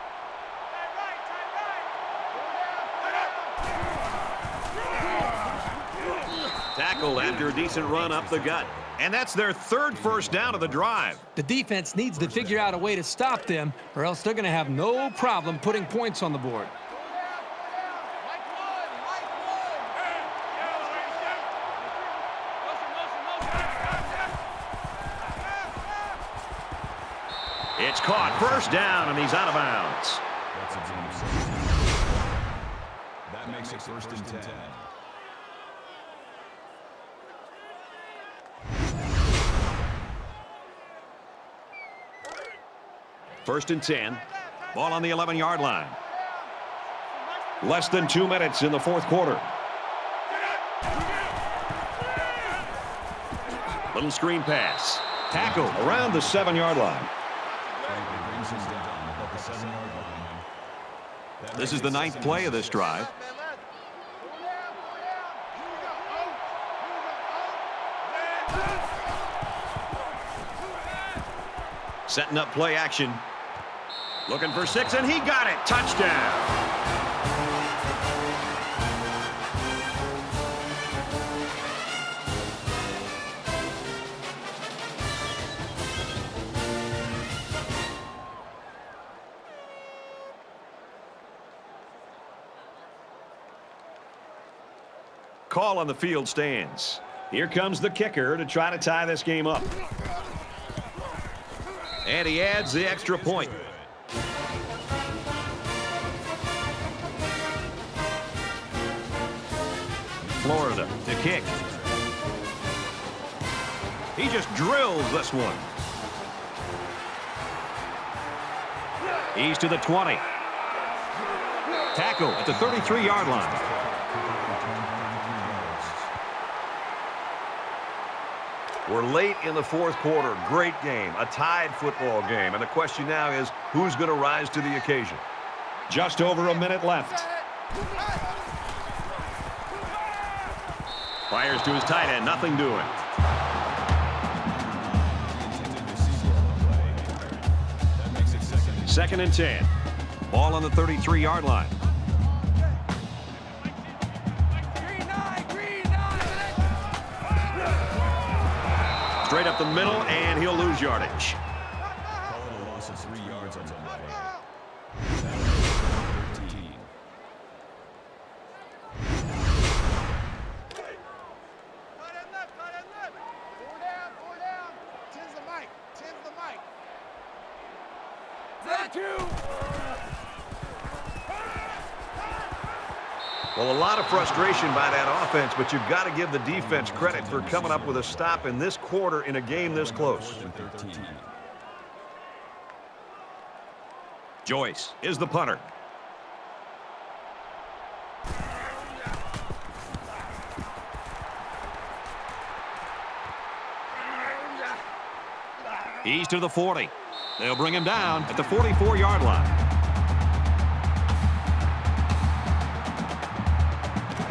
[SPEAKER 1] Tackled after a decent run up the gut. And that's their 3rd first down of the drive.
[SPEAKER 3] The defense needs to figure out a way to stop them, or else they're going to have no problem putting points on the board.
[SPEAKER 1] It's caught. 1st down, and he's out of bounds.
[SPEAKER 4] That's a gain of 17. That makes it 1st and 10.
[SPEAKER 1] First and 10. Ball on the 11-yard line. Less than 2 minutes in the 4th quarter. Little screen pass. Tackle around the 7-yard line.
[SPEAKER 4] Brings him down at the 7-yard line.
[SPEAKER 1] This is the 9th play of this drive. Setting up play action. Looking for 6, and he got it. Touchdown. Call on the field stands. Here comes the kicker to try to tie this game up. And he adds the extra point. Florida to kick. He just drills this one. He's to the 20. Tackle at the 33-yard line. We're late in the 4th quarter. Great game, a tied football game. And the question now is, who's going to rise to the occasion? Just over a minute left. Fires to his tight end, nothing doing. Second and 10. Ball on the 33-yard line. Straight up the middle, and he'll lose yardage.
[SPEAKER 4] Call it a loss of 3 yards on the play. 13.
[SPEAKER 1] Well, a lot of frustration by that offense, but you've got to give the defense credit for coming up with a stop in this quarter in a game this close. Joyce is the punter. He's to the 40. They'll bring him down at the 44-yard line.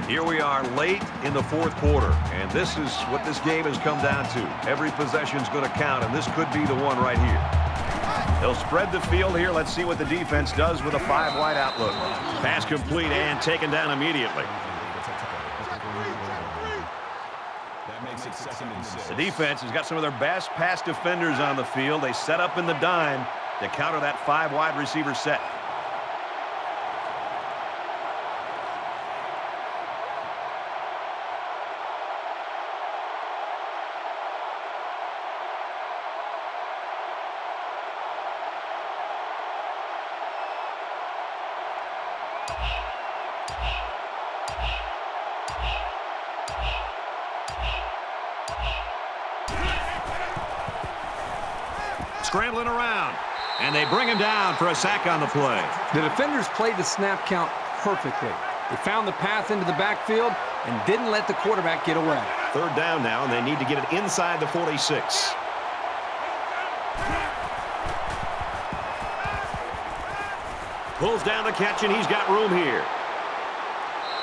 [SPEAKER 1] Here we are late in the fourth quarter, and this is what this game has come down to. Every possession's going to count, and this could be the one right here. They'll spread the field here. Let's see what the defense does with a 5-wide outlook. Pass complete and taken down immediately.
[SPEAKER 4] That makes it 2nd and 6.
[SPEAKER 1] The defense has got some of their best pass defenders on the field. They set up in the dime to counter that 5-wide receiver set. Scrambling around, and they bring him down for a sack on the play.
[SPEAKER 3] The defenders played the snap count perfectly. They found the path into the backfield and didn't let the quarterback get away.
[SPEAKER 1] 3rd down now, and they need to get it inside the 46. Pulls down the catch, and he's got room here.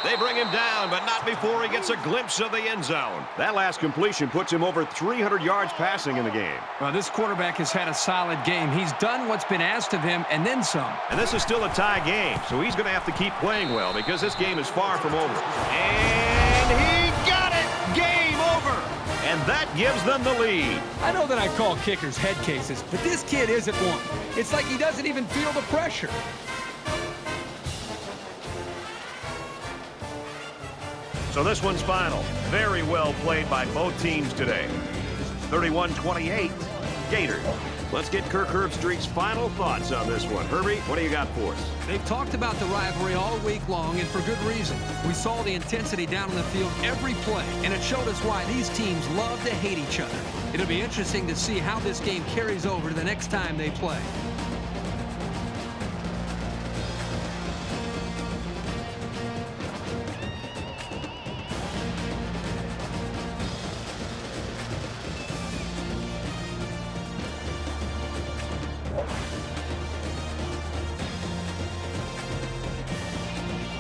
[SPEAKER 1] They bring him down, but not before he gets a glimpse of the end zone. That last completion puts him over 300 yards passing in the game.
[SPEAKER 3] Well, this quarterback has had a solid game. He's done what's been asked of him and then some.
[SPEAKER 1] And this is still a tie game, so he's going to have to keep playing well because this game is far from over. And he got it! Game over! And that gives them the lead.
[SPEAKER 3] I know that I call kickers head cases, but this kid isn't one. It's like he doesn't even feel the pressure.
[SPEAKER 1] So this one's final. Very well played by both teams today. 31-28, Gators. Let's get Kirk Herbstreit's final thoughts on this one. Herbie, what do you got for us?
[SPEAKER 3] They've talked about the rivalry all week long, and for good reason. We saw the intensity down on the field every play, and it showed us why these teams love to hate each other. It'll be interesting to see how this game carries over to the next time they play.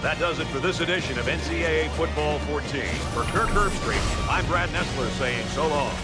[SPEAKER 1] That does it for this edition of NCAA Football 14. For Kirk Herbstreit, I'm Brad Nessler saying so long.